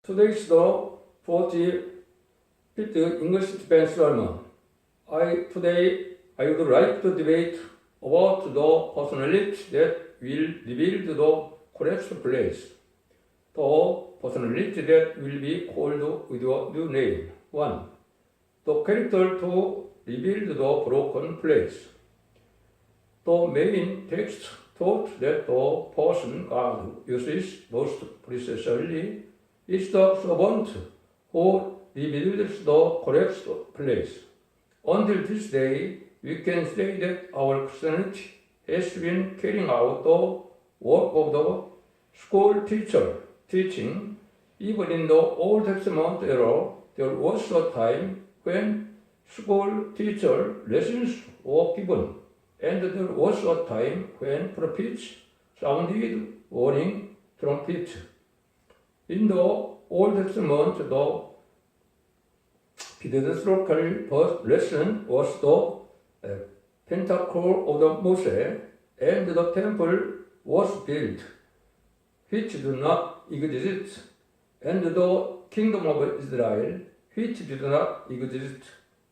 Today's the 45th English Defense Sermon. Today I would like to debate about the personality that will reveal the correct place. The personality that will be called with a new name. 1. The character to reveal the broken place. The main text taught that the person God uses most precisely is the servant who reveals the correct place. Until this day, we can say that our Christianity has been carrying out the work of the school teacher, teaching. Even in the Old Testament era, there was a time when school teacher lessons were given, and there was a time when prophets sounded warning trumpet. In the Old Testament, the pedagogical lesson was the Pentateuch of the Moses, and the temple was built, which did not exist, and the kingdom of Israel, which did not exist,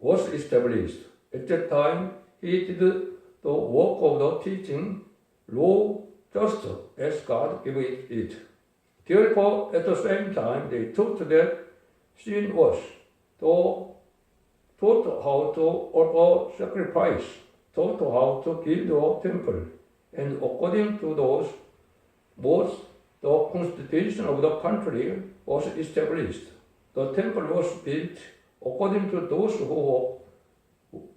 was established. At that time, he did the work of the teaching law just as God gave it. Therefore, at the same time, they taught that sin was, taught how to offer sacrifice, taught how to build a temple, and according to those, both the constitution of the country was established. The temple was built according to those who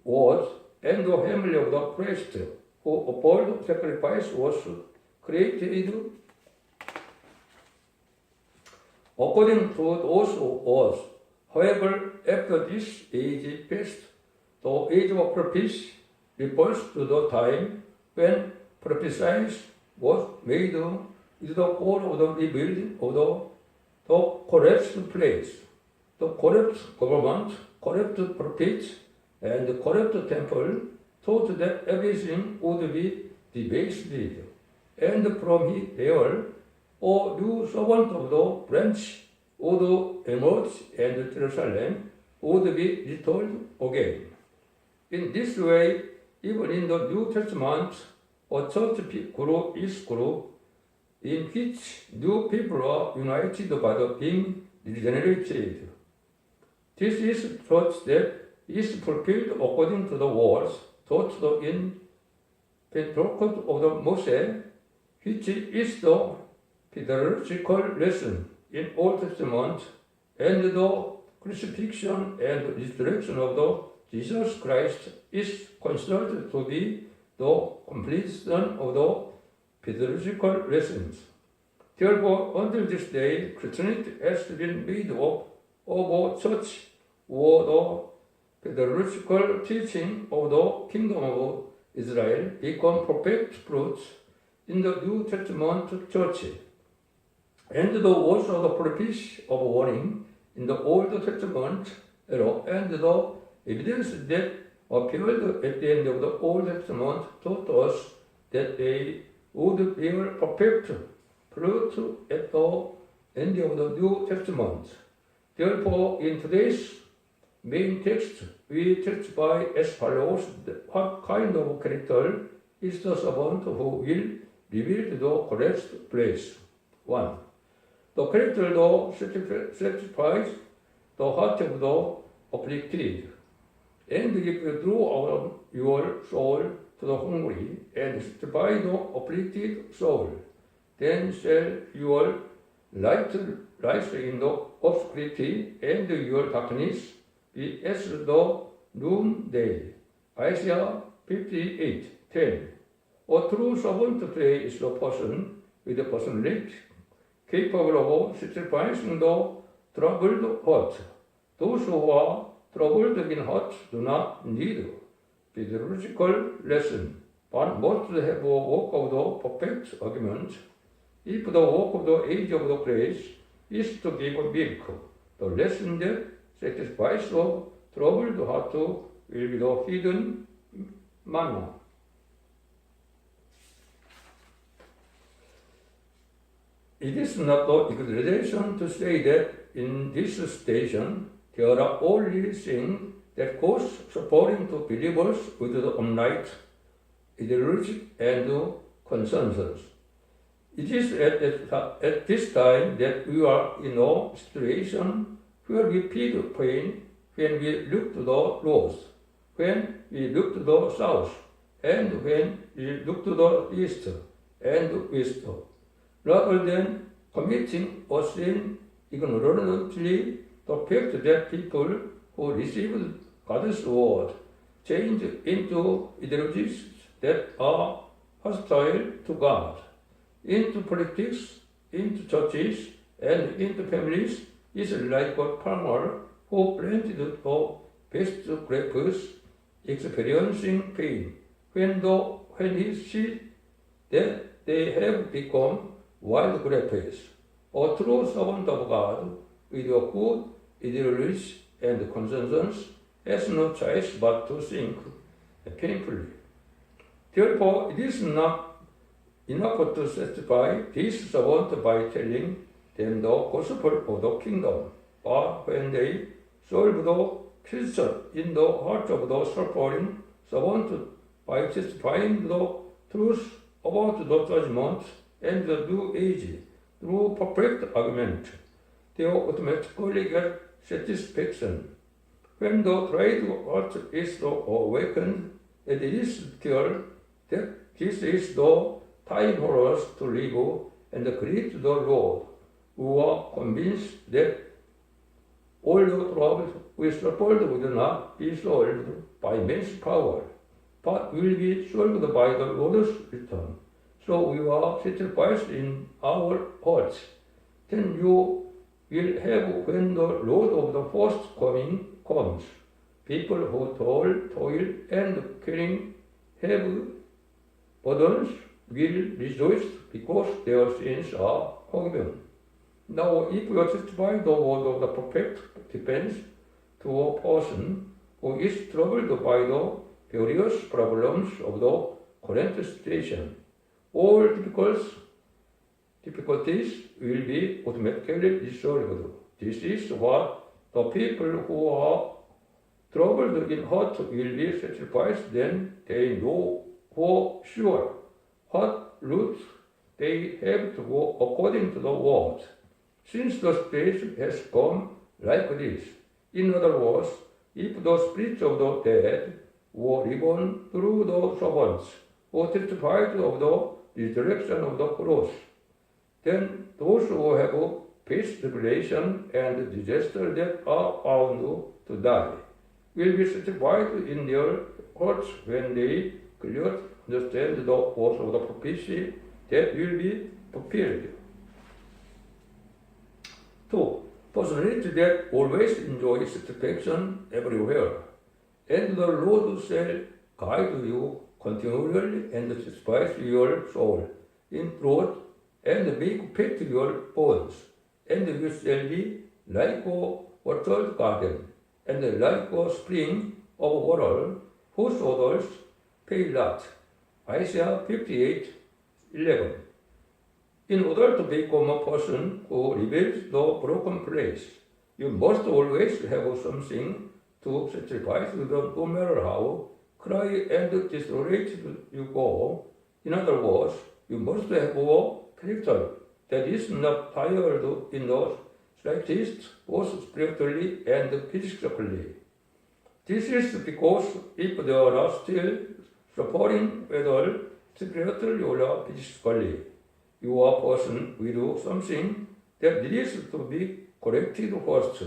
was, and the family of the priest who offered sacrifice was created according to those who was. However, after this age passed, the age of prophets refers to the time when prophecies was made with the goal of the rebuilding of the correct place. The correct government, correct prophets, and the correct temple taught that everything would be debated, and from there, a new servant of the branch would emerge, and Jerusalem would be restored again. In this way, even in the New Testament, a church group is group in which new people are united by the being regenerated. This is church that is fulfilled according to the words taught in Pentateuch of the Moses, which is the pedagogical lesson in Old Testament, and the crucifixion and resurrection of the Jesus Christ is considered to be the completion of the pedagogical lessons. Therefore, until this day, Christianity has been made up of a church or the pedagogical teaching of the kingdom of Israel become perfect fruits in the New Testament church, and the words of the prophets of warning in the Old Testament era, and the evidence that appeared at the end of the Old Testament taught us that they would bear perfect fruit at the end of the New Testament. Therefore, in today's main text, we testify as follows: what kind of character is the servant who will reveal the correct place? 1. The character that satisfies the heart of the afflicted, and if you draw out your soul to the hungry, and satisfy the afflicted soul, then shall your light rise in the obscurity, and your darkness be as the noonday. Isaiah 58:10. A true servant today is the person with a personality capable of satisfying the troubled heart. Those who are troubled in heart do not need pedagogical lesson, but must have a work of the perfect argument. If the work of the age of the grace is to give milk, the lesson that satisfies the troubled heart will be the hidden manna. It is not the exaggeration to say that in this station, there are only things that cause suffering to believers with the unright ideology and consensus. It is at this time that we are in a situation where we feel pain when we look to the north, when we look to the south, and when we look to the east and west. Rather than committing a sin ignorantly, the fact that people who received God's word change into ideologies that are hostile to God, into politics, into churches, and into families is like a farmer who planted the best grapes, experiencing pain when he sees that they have become wild grapes. A true servant of God with a good ideology and conscience has no choice but to think painfully. Therefore, it is not enough to satisfy this servant by telling them the gospel of the kingdom, but when they solve the question in the heart of the suffering servant by testifying the truth about the judgment and the new age through perfect argument, they automatically get satisfaction. When the tried heart is awakened, it is clear that this is the time for us to live and greet the Lord, who are convinced that all the troubles we suffered will not be solved by man's power, but will be solved by the Lord's return. So we are satisfied in our hearts. Then you will have, when the Lord of the first coming comes, people who toil and carrying heavy burdens will rejoice because their sins are forgiven. Now, if we testify the word of the perfect defense to a person who is troubled by the various problems of the current situation, all difficulties will be automatically resolved. This is what the people who are troubled in heart will be satisfied. Then they know for sure what route they have to go according to the word. Since the stage has come like this, in other words, if the spirits of the dead were reborn through the servants who testified of the resurrection of the cross, then those who have faced tribulation and disaster that are bound to die will be satisfied in their hearts when they clearly understand the force of the prophecy that will be fulfilled. 2. Personality that always enjoys satisfaction everywhere, and the Lord shall guide you continually and satisfy your soul in truth and make fit your bones, and you shall be like a watered garden and like a spring of water whose odors fail not. Isaiah 58:11. In order to become a person who rebuilds the broken place, you must always have something to sacrifice with them, no matter how cry and discouraged you go. In other words, you must have a character that is not tired in the slightest, both spiritually and physically. This is because if there are still suffering, whether spiritually or physically, you are a person with something that needs to be corrected first,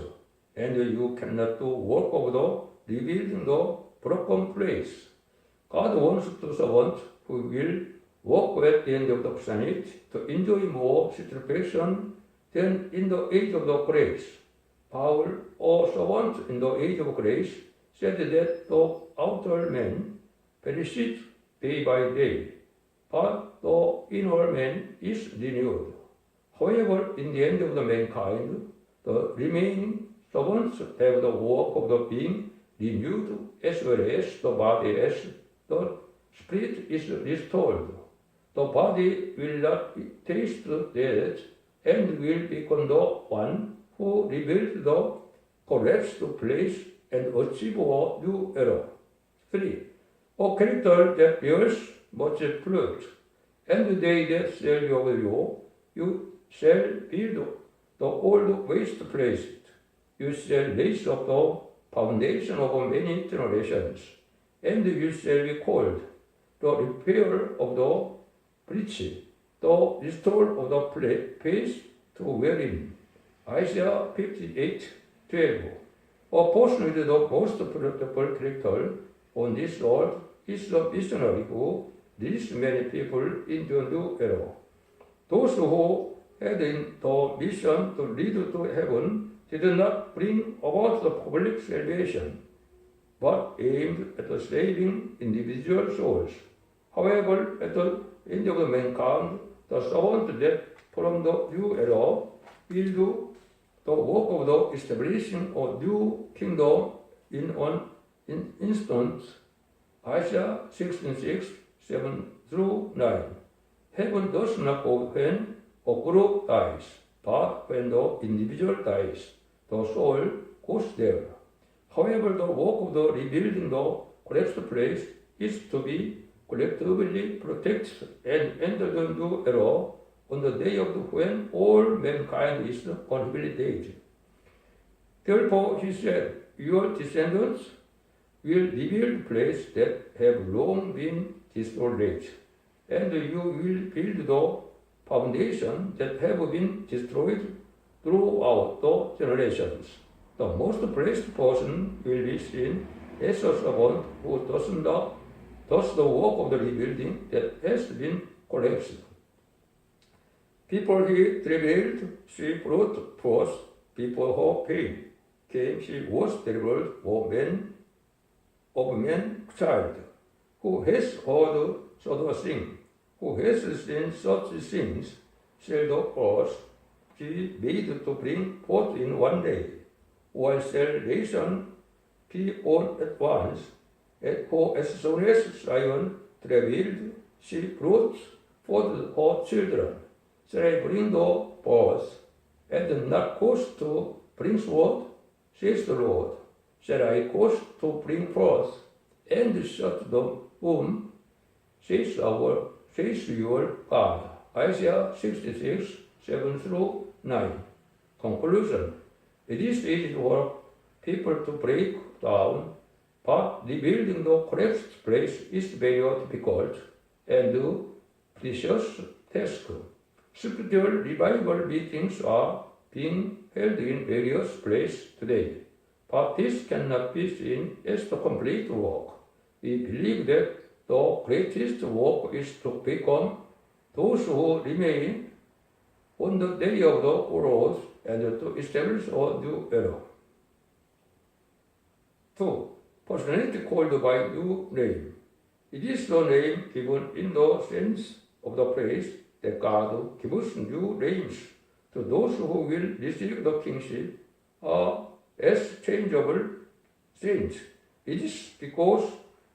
and you cannot do work of the rebuilding the broken place. God wants the servant who will walk at the end of the planet to enjoy more satisfaction than in the age of the grace. Paul, a servant in the age of grace, said that the outer man perishes day by day, but the inner man is renewed. However, in the end of the mankind, the remaining servants have the work of the being renewed as well as the body as the spirit is restored. The body will not taste death and will become the one who rebuild the collapsed place and achieve a new era. 3. A character that bears much fruit, and they that shall you shall build the old waste place. You shall raise up the foundation of many generations, and you shall be called the repairer of the breach, the restorer of the place to wherein. Isaiah 58:12. A person with the most profitable character on this earth is the missionary who leads many people into a new era. Those who had in the mission to lead to heaven did not bring about the public salvation, but aimed at saving individual souls. However, at the end of the mankind, the servant that from the new era will do the work of the establishing a new kingdom in an instant. Isaiah 66, 7-9. Heaven does not go when a group dies, but when the individual dies, the soul goes there. However, the work of the rebuilding the collapsed place is to be collectively protected and enter the new era on the day of when all mankind is rehabilitated. Therefore, he said, your descendants will rebuild places that have long been destroyed, and you will build the foundations that have been destroyed throughout the generations. The most blessed person will be seen as a servant who does the work of the rebuilding that has been collapsed. People he travailed, she brought forth. Before her pain came, she was delivered of man child. Who has heard such a thing? Who has seen such things? Shall the earth be made to bring forth in one day? Or shall nation be on at once? For as soon as Zion travailed, she brought forth her children. Shall I bring the birth, and not cause to bring forth, says the Lord? Shall I cause to bring forth, and shut the womb, says your God? Isaiah 66, 7-9. Conclusion. It is easy for people to break down, but rebuilding the collapsed place is very difficult and precious task. Spiritual revival meetings are being held in various places today, but this cannot be seen as the complete work. We believe that the greatest work is to become those who remain on the day of the Lord and to establish a new era. 2. Personality called by new name. It is the name given in the sense of the place that God gives new names to those who will receive the kingship as changeable saints. It is because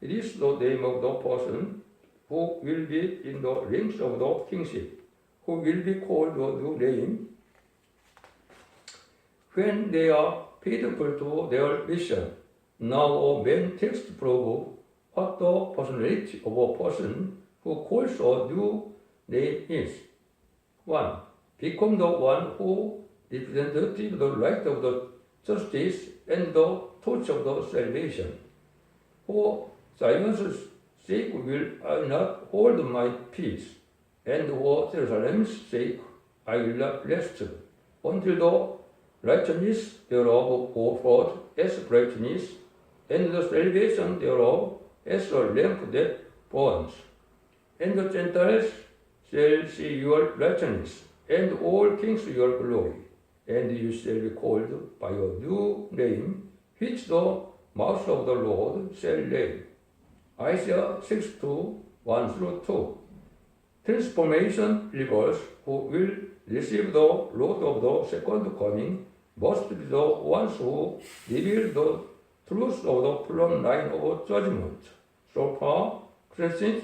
it is the name of the person who will be in the ranks of the kingship, who will be called a new name when they are faithful to their mission. Now a main text proves what the personality of a person who calls a new name is. 1. Become the one who represents the light of the justice and the torch of the salvation. For Zion's sake will I not hold my peace, and for Jerusalem's sake I will not rest, until the righteousness thereof go forth as brightness, and the salvation thereof as a lamp that burns. And the Gentiles shall see your righteousness, and all kings your glory, and you shall be called by a new name, which the mouth of the Lord shall name. Isaiah 62, 1-2. Transformation believers who will receive the Lord of the second coming must be the ones who reveal the truth of the plumb line of judgment. So far, Christians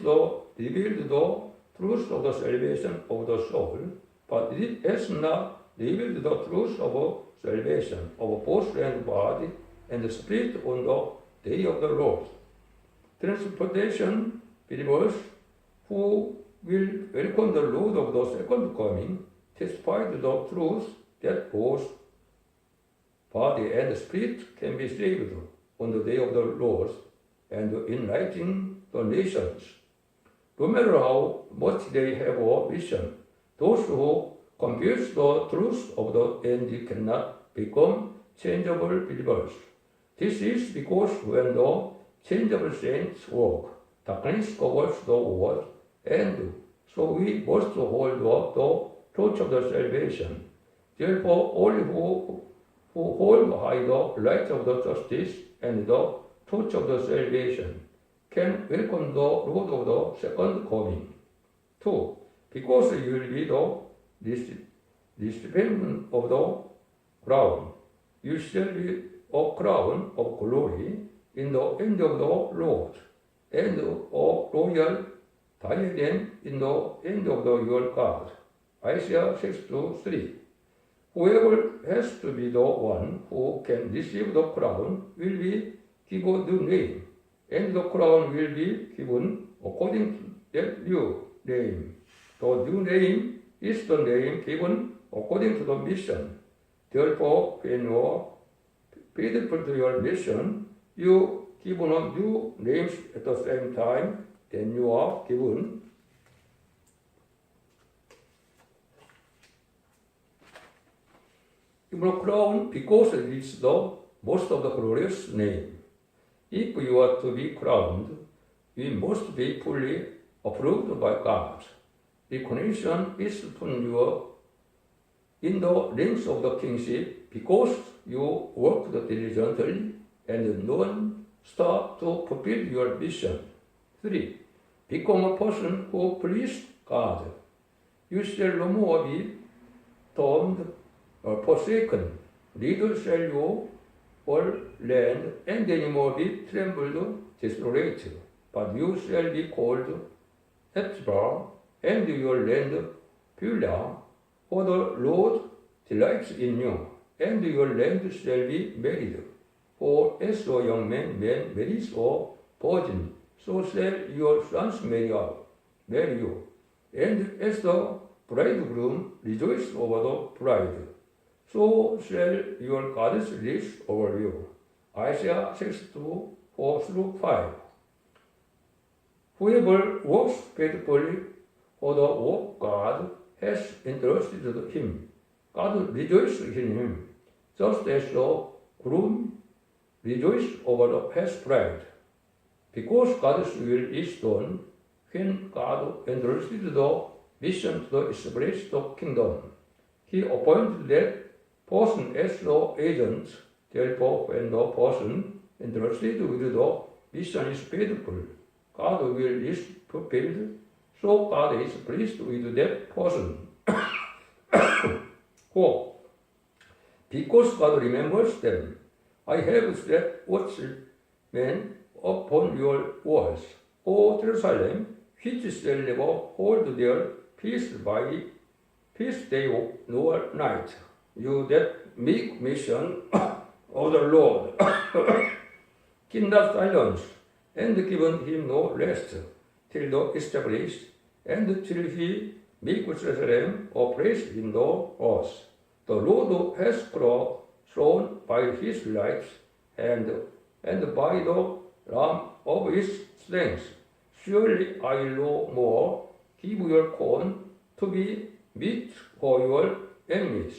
revealed the truth of the salvation of the soul, but it has not revealed the truth of salvation of both and body and spirit on the day of the Lord. Transportation believers who will welcome the Lord of the second coming testify to the truth that both body and spirit can be saved on the day of the Lord and enlightening the nations. No matter how much they have a vision, those who confuse the truth of the end cannot become changeable believers. This is because when the changeable saints walk, darkness covers the world, and so we must hold up the torch of the salvation. Therefore, all who hold high the light of the justice and the torch of the salvation can welcome the Lord of the second coming. 2. Because you will be the recipient of the crown. You shall be a crown of glory in the end of the Lord, and a royal diadem in the end of your God. Isaiah 6:3. Whoever has to be the one who can receive the crown will be given the name, and the crown will be given according to that new name. The new name is the name given according to the mission. Therefore, when you are faithful to your mission, you given a new names at the same time, then you are given a crown because it is the most of the glorious name. If you are to be crowned, we must be fully approved by God. Recognition is upon you in the ranks of the kingship because you worked diligently and non-stop to fulfill your mission. 3. Become a person who pleased God. You shall no more be termed or forsaken, neither shall you all land and any more be trembled desolate, but you shall be called Hephzibah, and your land Beulah, for the Lord delights in you, and your land shall be married. For as a young man marries a virgin, so shall your sons marry you. And as the bridegroom rejoices over the bride, so shall your goddess rejoice over you. Isaiah 6:4-5. Whoever works faithfully for the work God has entrusted him, God rejoices in him, just as the groom rejoices over the past bride. Because God's will is done, when God entrusted the mission to establish the kingdom, He appointed that person as the agent. Therefore, when the person entrusted with the mission is faithful, God's will is fulfilled, so God is pleased with that person. 4. Because God remembers them, I have set watchmen upon your walls, O Jerusalem, which shall never hold their peace by peace day nor night. You that make mention of the Lord, keep not silence, and given him no rest, till the established, and till he make Jerusalem a praise in the earth. The Lord has shown by his light, and by the lamp of his strength. Surely I no more give your corn to be meat for your enemies,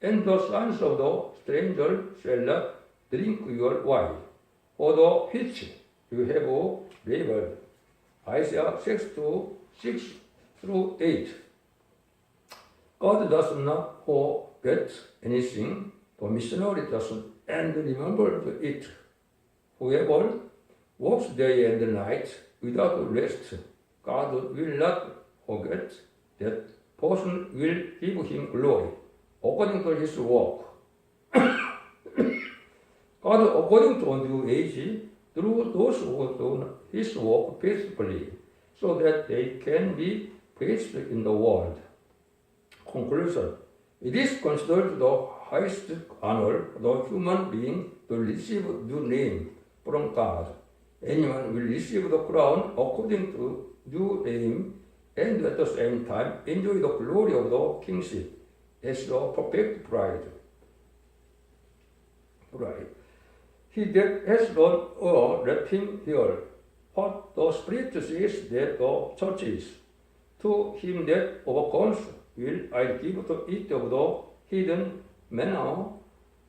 and the sons of the stranger shall not drink your wine, for the which you have labored. Isaiah 6:6-8. God does not forget anything, the missionary doesn't, and remember it. Whoever works day and night without rest, God will not forget that person, will give him glory according to his work. God, according to a new age, through those who do his work faithfully, so that they can be praised in the world. Conclusion. It is considered the highest honor the human being to receive new name from God. Anyone will receive the crown according to new name and at the same time enjoy the glory of the kingship as the perfect bride. He that has done all, let him hear what the Spirit says that the church is. To him that overcomes will I give to eat of the hidden manna,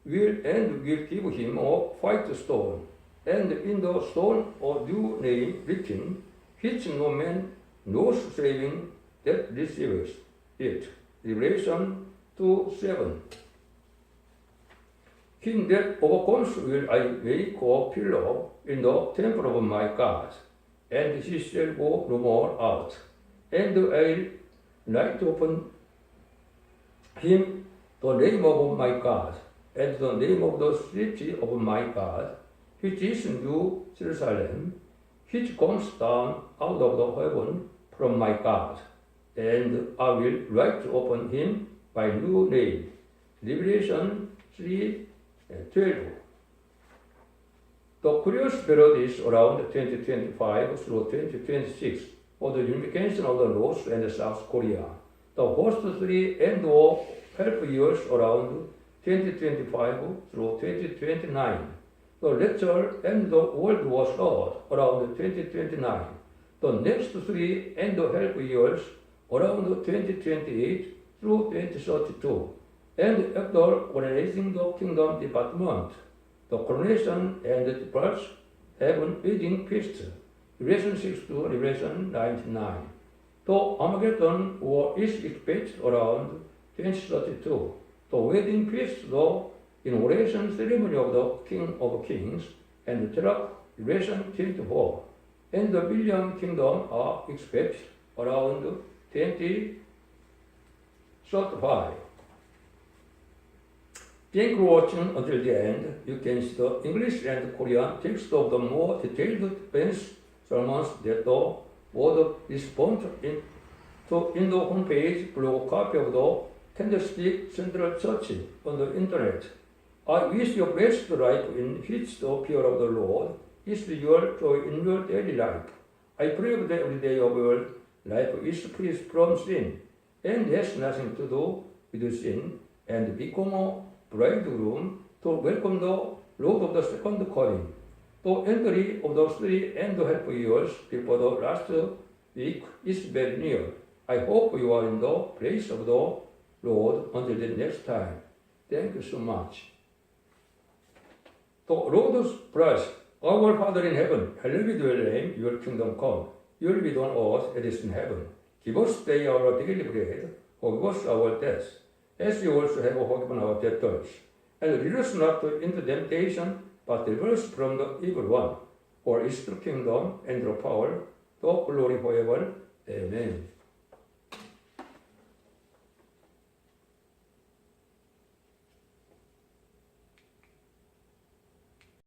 and will give him a white stone, and in the stone a new name written, which no man knows saving that receives it. Revelation 2:7. Him that overcomes will I make a pillar in the temple of my God, and he shall go no more out. And I'll write upon him the name of my God, and the name of the city of my God, which is New Jerusalem, which comes down out of the heaven from my God, and I will write upon him by new name. Revelation 3:12. The curious period is around 2025 through 2026 for the unification of the North and South Korea. The first 3.5 years around 2025 through 2029. The latter and the World War Third around 2029. The next 3.5 years around 2028 through 2032. And after organizing the kingdom department, the coronation and the departs have an wedding feast. Revelation 6 to Revelation 99. The Armageddon war is expected around 2032. The wedding feast, the inauguration ceremony of the King of Kings, and the Terach, Revelation 24. And the Billion Kingdom are expected around 2035. Thank you for watching until the end. You can see the English and Korean text of the more detailed Ben's sermons that the word respond in the homepage blog copy of the Candlestick Central Church on the internet. I wish you best life in which the fear of the Lord is your joy in your daily life. I pray that every day of your life is free from sin and has nothing to do with sin, and become a bridegroom to welcome the Lord of the second coming. The entry of the 3.5 years before the last week is very near. I hope you are in the place of the Lord until the next time. Thank you so much. The Lord's praise. Our Father in heaven, hallowed be your name, your kingdom come. Your will be done on earth as it is in heaven. Give us today our daily bread. Forgive us our debts, as we also have forgiven our debtors. And lead us not into temptation, but deliver us from the evil one. For is the kingdom and the power, the glory forever. Amen.